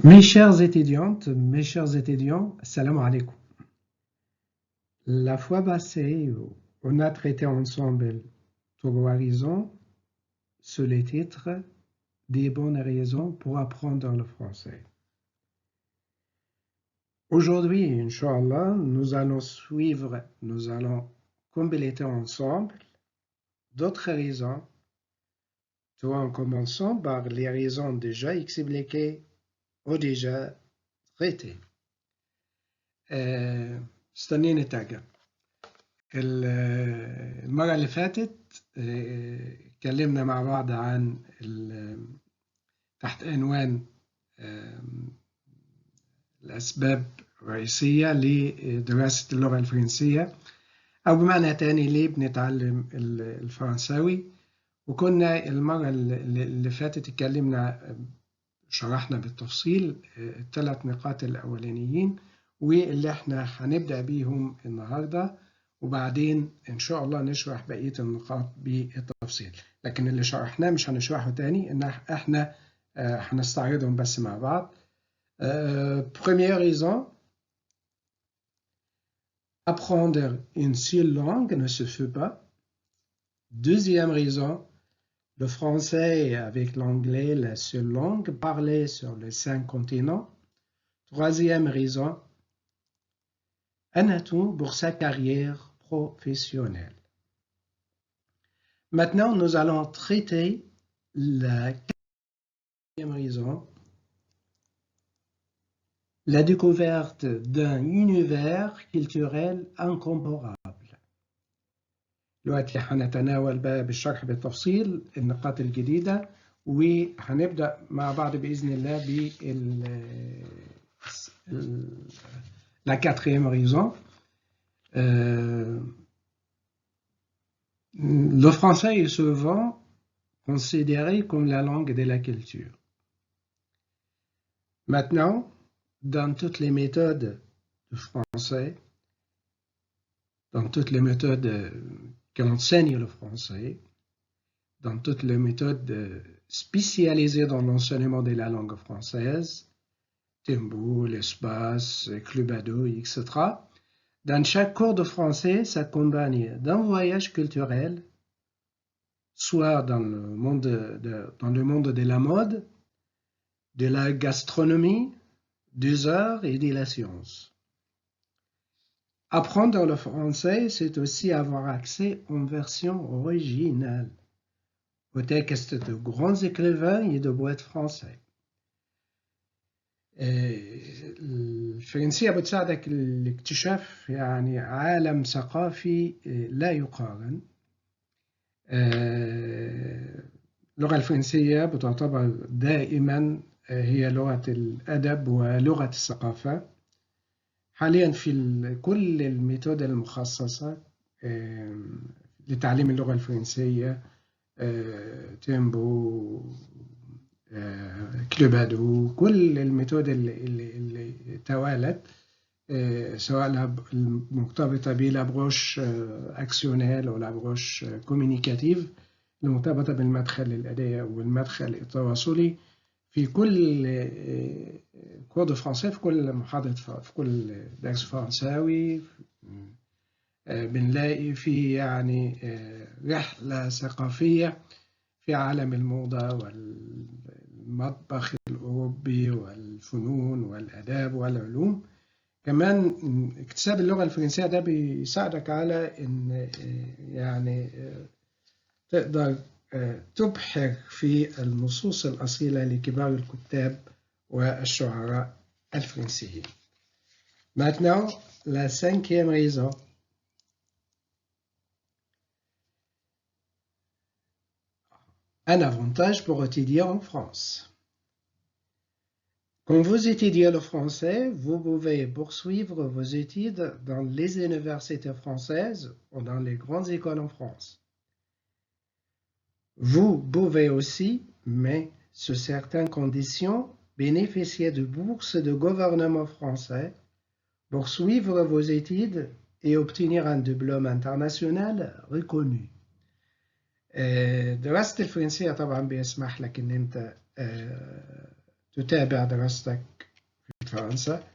Mes chères étudiantes, mes chers étudiants, salam alaikum. La fois passée, on a traité ensemble trois raisons sous les titres des bonnes raisons pour apprendre le français. Aujourd'hui, Inch'Allah, nous allons compléter ensemble d'autres raisons, tout en commençant par les raisons déjà expliquées ou déjà traitées. استنيني تاجر. المرة اللي فاتت اتكلمنا مع بعض عن تحت عنوان الأسباب الرئيسية لدراسة اللغة الفرنسية، أو بمعنى تاني ليه بنتعلم الفرنساوي. وكنا المرة اللي فاتت اتكلمنا شرحنا بالتفصيل الثلاث نقاط الأولانيين واللي احنا هنبدأ بيهم النهاردة، وبعدين إن شاء الله نشرح بقية النقاط بالتفصيل. لكن اللي شرحناه مش هنشرحه تاني، إن احنا هنستعرضهم بس مع بعض. Première raison, apprendre une seule langue ne se fait pas. Deuxième raison, le français est avec l'anglais la seule langue parlée sur les 5 continents. Troisième raison, un atout pour sa carrière professionnelle. Maintenant, nous allons traiter la quatrième raison, la découverte d'un univers culturel incomparable. دلوقتي هنتناول بقى بالشرح بالتفصيل النقاط الجديدة، وهنبدأ مع بعض بإذن الله la quatrième raison. Le français est souvent considéré comme la langue de la culture. Maintenant, dans toutes les méthodes de français, dans toutes les méthodes qui enseignent le français, dans toutes les méthodes spécialisées dans l'enseignement de la langue française, Tembo, l'espace, Clubado, etc. Dans chaque cours de français s'accompagne d'un voyage culturel, soit dans le monde de la mode, de la gastronomie, des arts et de la science. Apprendre le français, c'est aussi avoir accès en version originale aux textes de grands écrivains et de poètes français. الفرنسية بتساعدك لاكتشاف يعني عالم ثقافي لا يقارن. اللغة الفرنسية بتعتبر دائما هي لغة الأدب ولغة الثقافة. حاليا في كل الميثود المخصصة لتعليم اللغة الفرنسية، تيمبو، كلوبادو، كل الميثود اللي توالت، سواء مرتبطة بالابروش اكسيونيل او الابروش كوميونيكاتيف المرتبطة بالمدخل الأداء والمدخل التواصلي، في كل كور دو فرنسي، في كل محاضرة، في كل درس فرنساوي بنلاقي فيه يعني رحلة ثقافية في عالم الموضة والمطبخ الأوروبي والفنون والآداب والعلوم. كمان اكتساب اللغة الفرنسية ده بيساعدك على إن يعني تقدر تبحر في النصوص الأصيلة لكبار الكتاب والشعراء الفرنسيين. Maintenant, la cinquième raison. Un avantage pour étudier en France. Quand vous étudiez le français, vous pouvez poursuivre vos études dans les universités françaises ou dans les grandes écoles en France. Vous pouvez aussi, mais sous certaines conditions, bénéficier de bourses de gouvernement français, poursuivre vos études et obtenir un diplôme international reconnu. دراسة الفرنسية طبعا بيسمح لك إن أنت تتابع دراستك في فرنسا.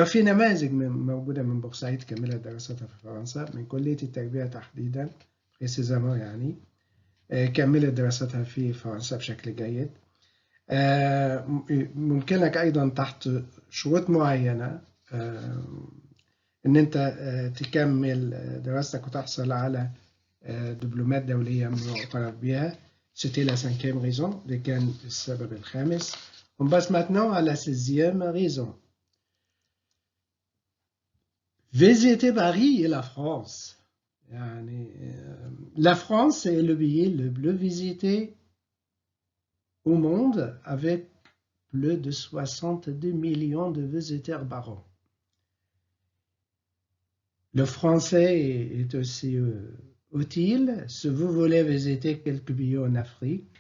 في نماذج موجودة من بورسعيد كملت دراستها في فرنسا، من كلية التربية تحديدا بريسيزامون يعني، كملت دراستها في فرنسا بشكل جيد. ممكنك أيضا تحت شروط معينة إن أنت تكمل دراستك وتحصل على دبلومات دولية معترف بها. C'était la 5e raison, اللي كان السبب الخامس. On passe maintenant à la 6e raison. Visiter Paris et la France. La France est le pays le plus visité au monde avec plus de 62 millions de visiteurs par an. Le français est aussi utile si vous voulez visiter quelques pays en Afrique,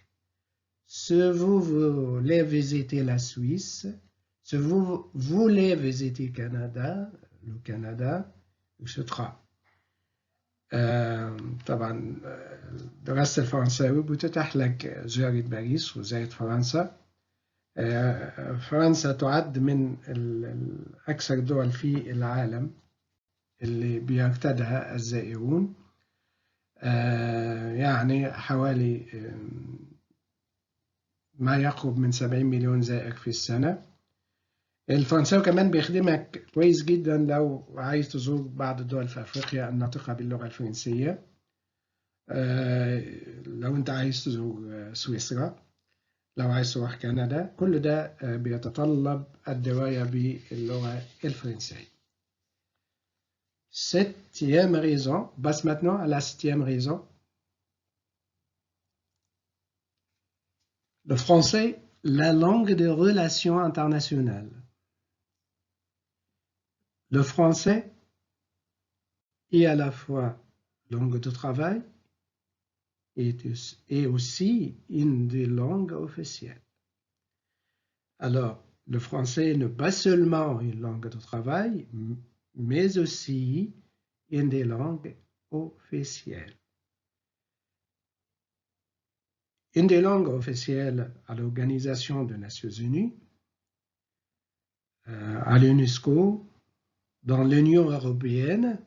si vous voulez visiter la Suisse, si vous voulez visiter le Canada, etc. طبعا دراسة الفرنساوي بتتيح لك زيارة باريس وزيارة فرنسا. فرنسا تعد من أكثر دول في العالم اللي بيرتادها الزائرون، يعني حوالي ما يقرب من 70 مليون زائر في السنة. الفرنساوي كمان بيخدمك كويس جدا لو عايز تزور بعض الدول في أفريقيا الناطقة باللغة الفرنسية، لو أنت عايز تزور سويسرا، لو عايز تروح كندا، كل ده بيتطلب الدراية باللغة الفرنسية. Septième raison, passe maintenant à la 7e raison. Le français, la langue des relations internationales. Le français est à la fois langue de travail et aussi une des langues officielles. Alors, le français n'est pas seulement une langue de travail, mais aussi une des langues officielles. Une des langues officielles à l'Organisation des Nations Unies, à l'UNESCO, dans l'Union européenne,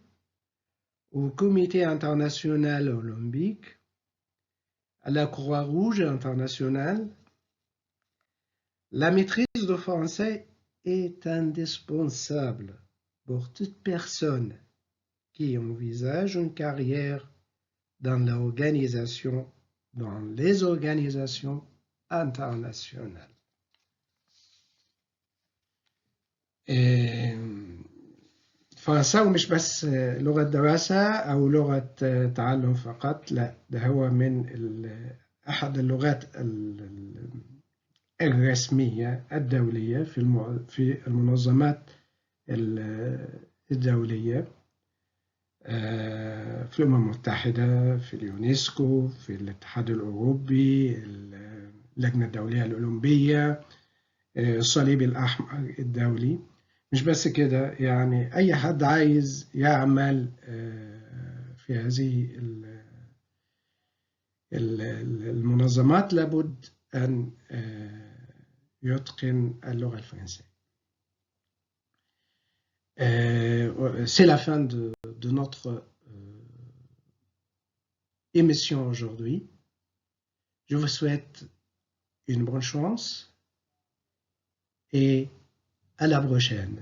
au Comité international olympique, à la Croix-Rouge internationale. La maîtrise du français est indispensable pour toute personne qui envisage une carrière dans les organisations internationales. فرنساوي مش بس لغة دراسة أو لغة تعلم فقط، لا، ده هو من أحد اللغات الرسمية الدولية في المنظمات الدولية، في الأمم المتحدة، في اليونسكو، في الاتحاد الأوروبي، اللجنة الدولية الأولمبية، الصليب الأحمر الدولي. مش بس كده، يعني أي حد عايز يعمل في هذه المنظمات لابد أن يتقن اللغة الفرنسية. C'est la fin de notre émission aujourd'hui. Je vous souhaite une bonne chance et à la prochaine.